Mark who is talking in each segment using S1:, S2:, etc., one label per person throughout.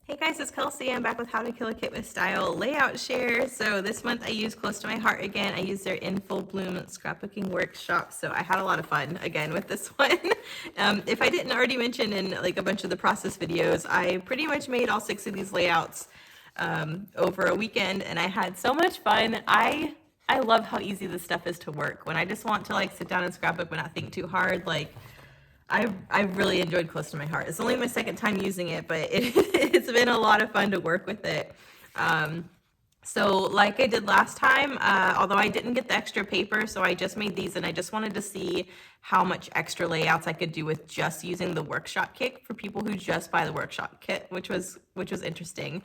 S1: Hey guys, it's Kelsey. I'm back with How to Kill a Kit with Style layout share. So this month I used Close to My Heart again. I used their In Full Bloom scrapbooking workshop. So I had a lot of fun again with this one. If I didn't already mention in like a bunch of the process videos, I pretty much made all 6 of these layouts over a weekend, and I had so much fun. I love how easy this stuff is to work. When I just want to like sit down and scrapbook but not think too hard, like I really enjoyed Close to My Heart. It's only my second time using it, but it's been a lot of fun to work with it. So like I did last time, although I didn't get the extra paper, so I just made these, and I just wanted to see how much extra layouts I could do with just using the workshop kit for people who just buy the workshop kit, which was interesting.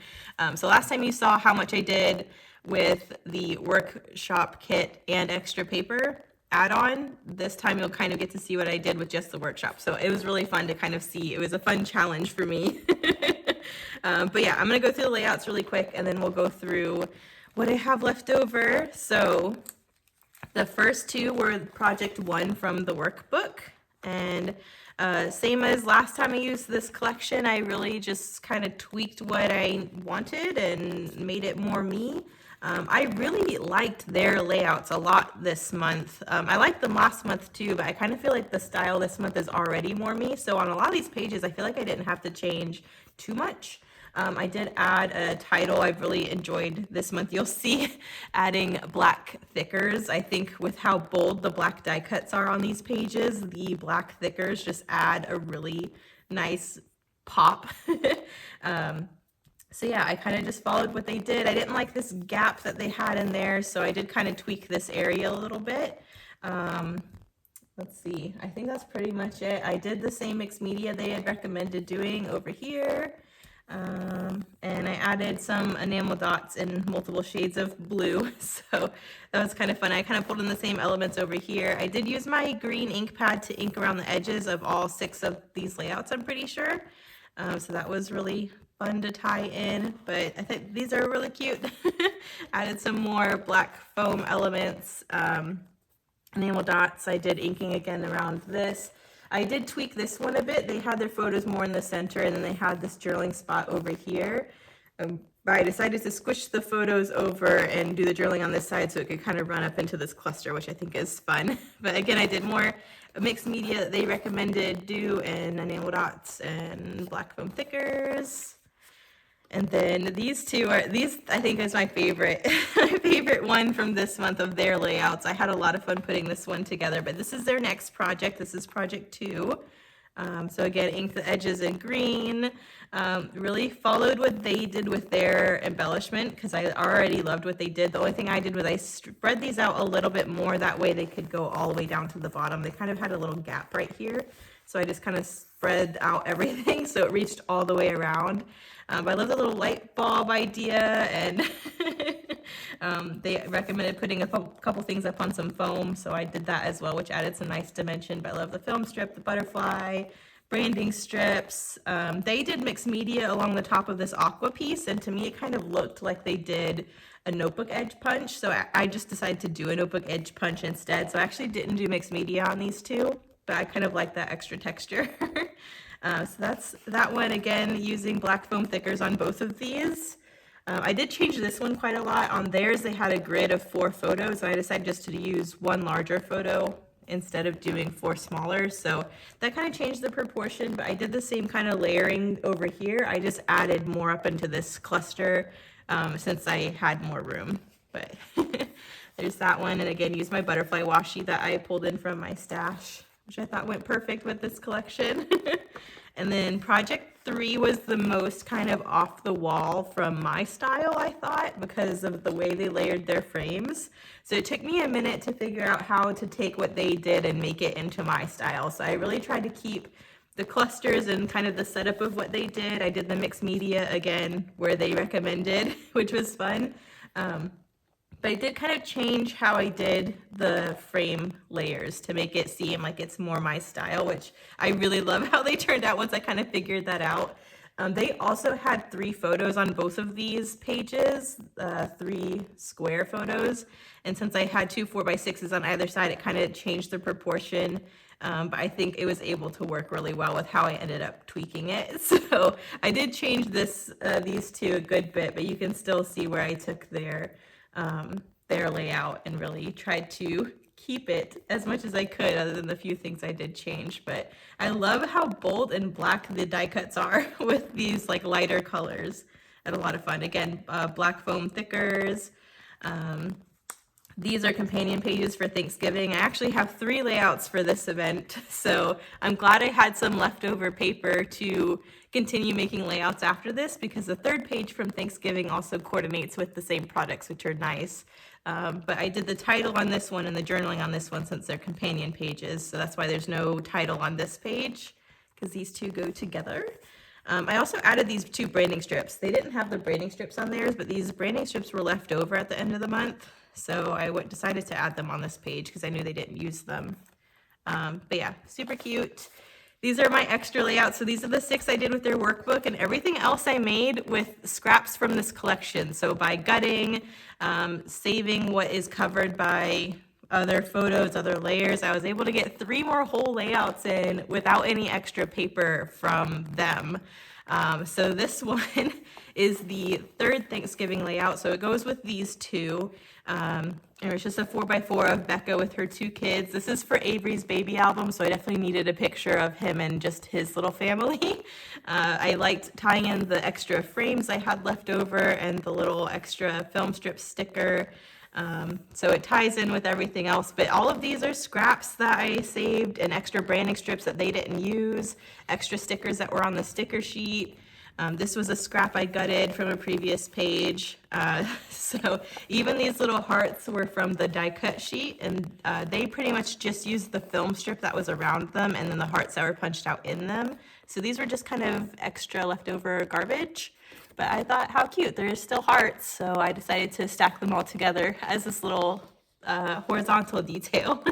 S1: So last time you saw how much I did with the workshop kit and extra paper add-on. This time you'll kind of get to see what I did with just the workshop. So it was really fun to kind of see. It was a fun challenge for me. But yeah, I'm going to go through the layouts really quick, and then we'll go through what I have left over. So the first two were project 1 from the workbook, and same as last time I used this collection, I really just kind of tweaked what I wanted and made it more me. I really liked their layouts a lot this month. I liked them last month too, but I kind of feel like the style this month is already more me. So on a lot of these pages, I feel like I didn't have to change too much. I did add a title I've really enjoyed this month. You'll see adding black thickers. I think with how bold the black die cuts are on these pages, the black thickers just add a really nice pop. So yeah, I kind of just followed what they did. I didn't like this gap that they had in there, so I did kind of tweak this area a little bit. Let's see, I think that's pretty much it. I did the same mixed media they had recommended doing over here. And I added some enamel dots in multiple shades of blue, so that was kind of fun. I kind of pulled in the same elements over here. I did use my green ink pad to ink around the edges of all 6 of these layouts, I'm pretty sure. So that was really fun to tie in, but I think these are really cute. Added some more black foam elements, enamel dots. I did inking again around this. I did tweak this one a bit. They had their photos more in the center, and then they had this journaling spot over here. But I decided to squish the photos over and do the journaling on this side so it could kind of run up into this cluster, which I think is fun. But again, I did more mixed media that they recommended do, and enamel dots and black foam thickers. And then these two are, I think is my favorite, my favorite one from this month of their layouts. I had a lot of fun putting this one together, but this is their next project. This is project 2. So again, ink the edges in green. Really followed what they did with their embellishment, because I already loved what they did. The only thing I did was I spread these out a little bit more. That way they could go all the way down to the bottom. They kind of had a little gap right here. So I just kind of spread out everything so it reached all the way around. But I love the little light bulb idea, and they recommended putting a couple things up on some foam, so I did that as well, which added some nice dimension. But I love the film strip, the butterfly, branding strips. They did mixed media along the top of this aqua piece, and to me it kind of looked like they did a notebook edge punch, so I just decided to do a notebook edge punch instead. So I actually didn't do mixed media on these two, but I kind of like that extra texture. So that's that one, again, using black foam thickers on both of these. I did change this one quite a lot. On theirs, they had a grid of 4 photos, so I decided just to use 1 larger photo instead of doing 4 smaller. So that kind of changed the proportion, but I did the same kind of layering over here. I just added more up into this cluster since I had more room. But there's that one, and again, use my butterfly washi that I pulled in from my stash, which I thought went perfect with this collection. And then project 3 was the most kind of off the wall from my style, I thought, because of the way they layered their frames. So it took me a minute to figure out how to take what they did and make it into my style. So I really tried to keep the clusters and kind of the setup of what they did. I did the mixed media again where they recommended, which was fun. But I did kind of change how I did the frame layers to make it seem like it's more my style, which I really love how they turned out once I kind of figured that out. They also had 3 photos on both of these pages, 3 square photos. And since I had 2 4x6s on either side, it kind of changed the proportion but I think it was able to work really well with how I ended up tweaking it. So I did change these two a good bit, but you can still see where I took their layout and really tried to keep it as much as I could, other than the few things I did change. But I love how bold and black the die cuts are with these like lighter colors. I had a lot of fun. Again, black foam thickers. These are companion pages for Thanksgiving. I actually have 3 layouts for this event, so I'm glad I had some leftover paper to continue making layouts after this, because the 3rd page from Thanksgiving also coordinates with the same products, which are nice. But I did the title on this one and the journaling on this one since they're companion pages, so that's why there's no title on this page, because these two go together. I also added these 2 branding strips. They didn't have the branding strips on theirs, but these branding strips were left over at the end of the month. So I decided to add them on this page because I knew they didn't use them. But yeah, super cute. These are my extra layouts. So these are the 6 I did with their workbook, and everything else I made with scraps from this collection. So by gutting, saving what is covered by other photos, other layers, I was able to get 3 more whole layouts in without any extra paper from them. So this one is the 3rd Thanksgiving layout. So it goes with these 2. And it's just a 4x4 of Becca with her 2 kids. This is for Avery's baby album, so I definitely needed a picture of him and just his little family. I liked tying in the extra frames I had left over and the little extra film strip sticker. So it ties in with everything else, but all of these are scraps that I saved and extra branding strips that they didn't use, extra stickers that were on the sticker sheet. This was a scrap I gutted from a previous page. So even these little hearts were from the die cut sheet, and they pretty much just used the film strip that was around them and then the hearts that were punched out in them. So these were just kind of extra leftover garbage. But I thought, how cute, there's still hearts, so I decided to stack them all together as this little horizontal detail.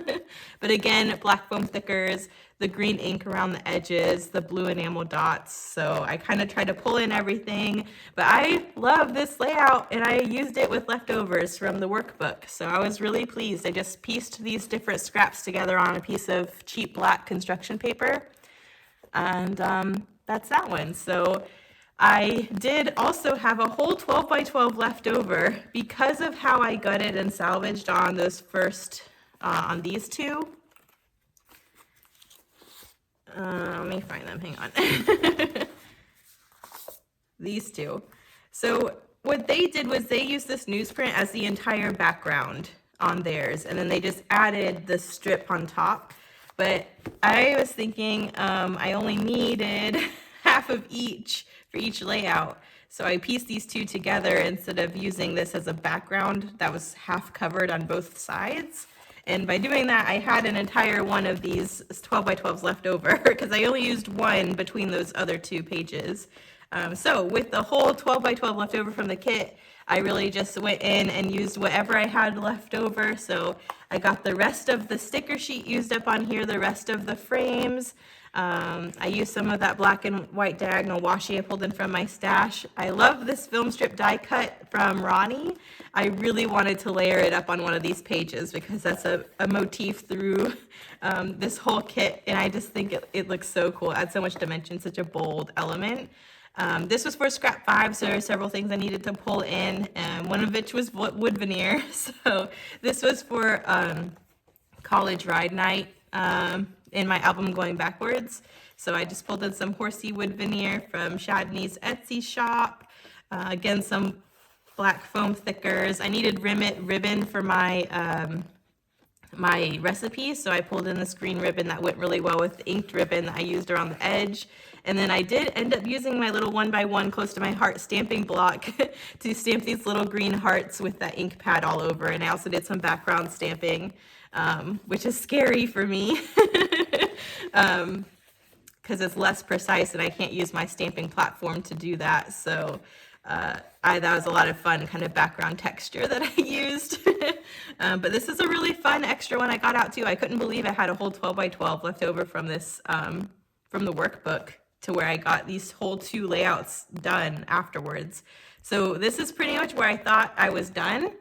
S1: But again, black foam thickers, the green ink around the edges, the blue enamel dots. So I kind of tried to pull in everything, but I love this layout and I used it with leftovers from the workbook. So I was really pleased. I just pieced these different scraps together on a piece of cheap black construction paper. And that's that one. So I did also have a whole 12x12 left over because of how I gutted and salvaged on those first, on these 2. Let me find them, hang on. These 2. So what they did was they used this newsprint as the entire background on theirs, and then they just added the strip on top. But I was thinking I only needed half of each for each layout. So I pieced these 2 together instead of using this as a background that was half covered on both sides. And by doing that, I had an entire one of these 12x12s left over because I only used one between those other 2 pages. So with the whole 12x12 left over from the kit, I really just went in and used whatever I had left over. So I got the rest of the sticker sheet used up on here, the rest of the frames. I used some of that black and white diagonal washi I pulled in from my stash. I love this film strip die cut from Ronnie. I really wanted to layer it up on one of these pages because that's a motif through this whole kit, and I just think it looks so cool. It adds so much dimension, such a bold element. This was for scrap 5, so there are several things I needed to pull in, one of which was wood veneer. So this was for college ride night in my album Going Backwards. So I just pulled in some horsey wood veneer from Shadney's Etsy shop. Again, some black foam thickers. I needed ribbon for my my recipe, so I pulled in this green ribbon that went really well with the inked ribbon that I used around the edge. And then I did end up using my little 1x1 close to my heart stamping block to stamp these little green hearts with that ink pad all over. And I also did some background stamping, which is scary for me because it's less precise and I can't use my stamping platform to do that. So that was a lot of fun kind of background texture that I used. But this is a really fun extra one I got out too. I couldn't believe I had a whole 12x12 left over from this, from the workbook, to where I got these whole 2 layouts done afterwards. So this is pretty much where I thought I was done.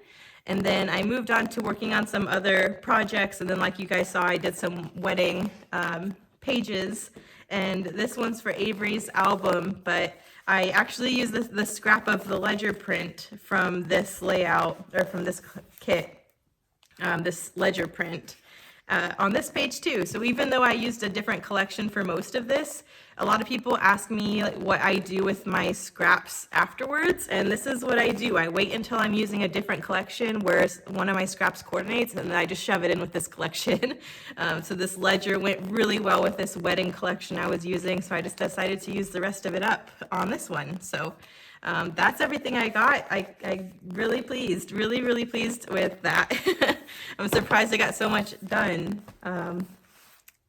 S1: And then I moved on to working on some other projects. And then like you guys saw, I did some wedding pages. And this one's for Avery's album, but I actually used the scrap of the ledger print from this layout, or from this kit, this ledger print. On this page too. So even though I used a different collection for most of this, a lot of people ask me like what I do with my scraps afterwards, and this is what I do. I wait until I'm using a different collection where one of my scraps coordinates, and then I just shove it in with this collection. So this ledger went really well with this wedding collection I was using, so I just decided to use the rest of it up on this one. So that's everything I got. I really pleased, really pleased with that. I'm surprised I got so much done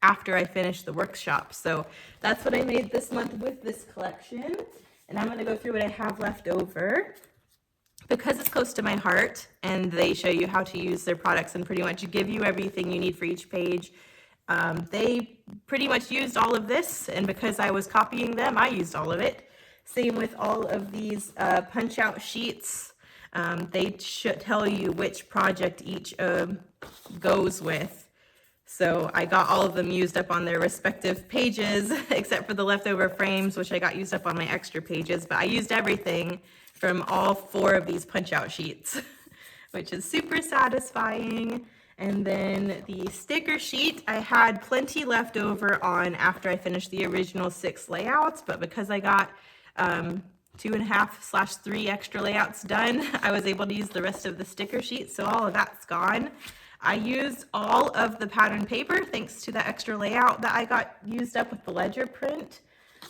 S1: after I finished the workshop. So that's what I made this month with this collection. And I'm gonna go through what I have left over. Because it's close to my heart and they show you how to use their products and pretty much give you everything you need for each page. They pretty much used all of this, and because I was copying them, I used all of it. Same with all of these punch out sheets. They should tell you which project each goes with. So I got all of them used up on their respective pages, except for the leftover frames, which I got used up on my extra pages, but I used everything from all 4 of these punch out sheets, which is super satisfying. And then the sticker sheet, I had plenty left over on after I finished the original 6 layouts, but because I got 2.5/3 extra layouts done, I was able to use the rest of the sticker sheet, so all of that's gone. I used all of the pattern paper thanks to the extra layout that I got used up with the ledger print.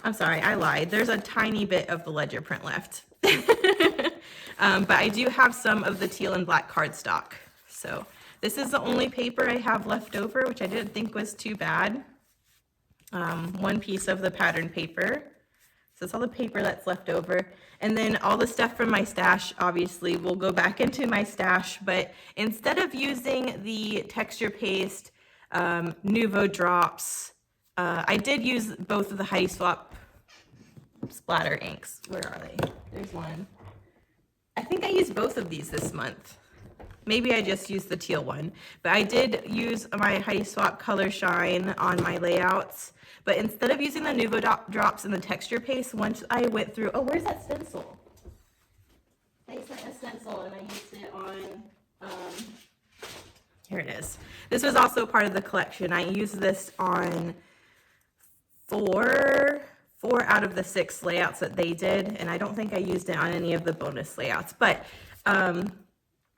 S1: I'm sorry, I lied. There's a tiny bit of the ledger print left. But I do have some of the teal and black cardstock. So this is the only paper I have left over, which I didn't think was too bad. 1 piece of the pattern paper. So that's all the paper that's left over. And then all the stuff from my stash obviously will go back into my stash, but instead of using the texture paste Nuvo drops, I did use both of the Heidi Swap splatter inks. Where are they? There's one. I think I used both of these this month. Maybe I just used the teal one, but I did use my Heidi Swap Color Shine on my layouts. But instead of using the Nuvo drops and the texture paste, once I went through, oh, where's that stencil? I sent a stencil and I used it on, here it is. This was also part of the collection. I used this on four out of the 6 layouts that they did, and I don't think I used it on any of the bonus layouts, but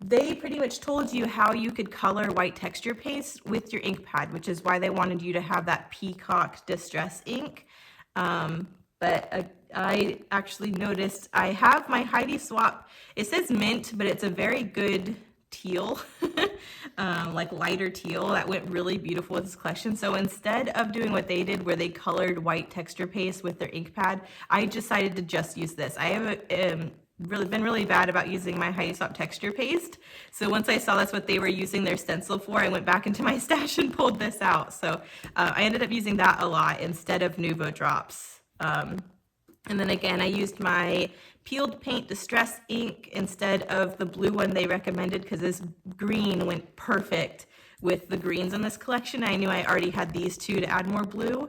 S1: they pretty much told you how you could color white texture paste with your ink pad, which is why they wanted you to have that Peacock Distress ink. But I actually noticed I have my Heidi Swap. It says mint, but it's a very good teal, like lighter teal that went really beautiful with this collection. So instead of doing what they did where they colored white texture paste with their ink pad, I decided to just use this. I have been really bad about using my Heidi Swap texture paste. So once I saw that's what they were using their stencil for, I went back into my stash and pulled this out. So I ended up using that a lot instead of Nuvo drops. And then again, I used my peeled paint distress ink instead of the blue one they recommended because this green went perfect with the greens in this collection. I knew I already had these 2 to add more blue.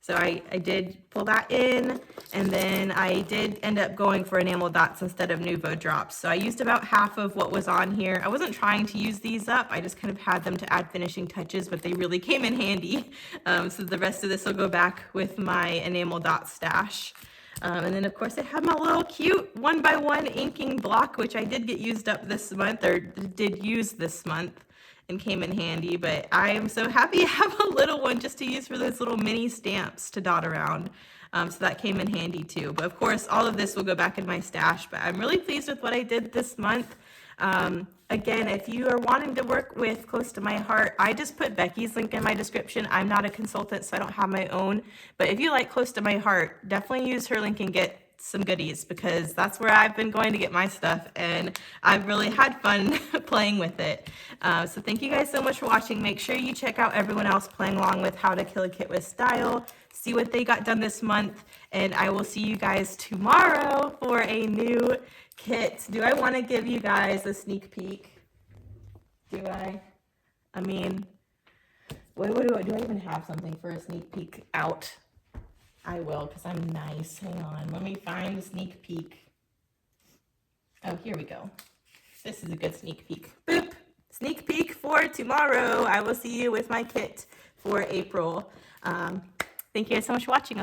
S1: So I did pull that in, and then I did end up going for enamel dots instead of Nuvo drops. So I used about half of what was on here. I wasn't trying to use these up, I just kind of had them to add finishing touches, but they really came in handy. So the rest of this will go back with my enamel dot stash. And then of course I have my little cute 1x1 inking block, which I did get used up this month, or did use this month, and came in handy, but I am so happy to have a little one just to use for those little mini stamps to dot around. So that came in handy too. But of course, all of this will go back in my stash, but I'm really pleased with what I did this month. Again, if you are wanting to work with Close to My Heart, I just put Becky's link in my description. I'm not a consultant, so I don't have my own, but if you like Close to My Heart, definitely use her link and get some goodies, because that's where I've been going to get my stuff, and I've really had fun playing with it. So thank you guys so much for watching. Make sure you check out everyone else playing along with How to Kill a Kit with Style, see what they got done this month, and I will see you guys tomorrow for a new kit. Do I want to give you guys a sneak peek? Do I? I mean, do I even have something for a sneak peek out? I will, because I'm nice. Hang on, let me find the sneak peek. Oh, here we go. This is a good sneak peek. Boop! Sneak peek for tomorrow. I will see you with my kit for April. Thank you guys so much for watching.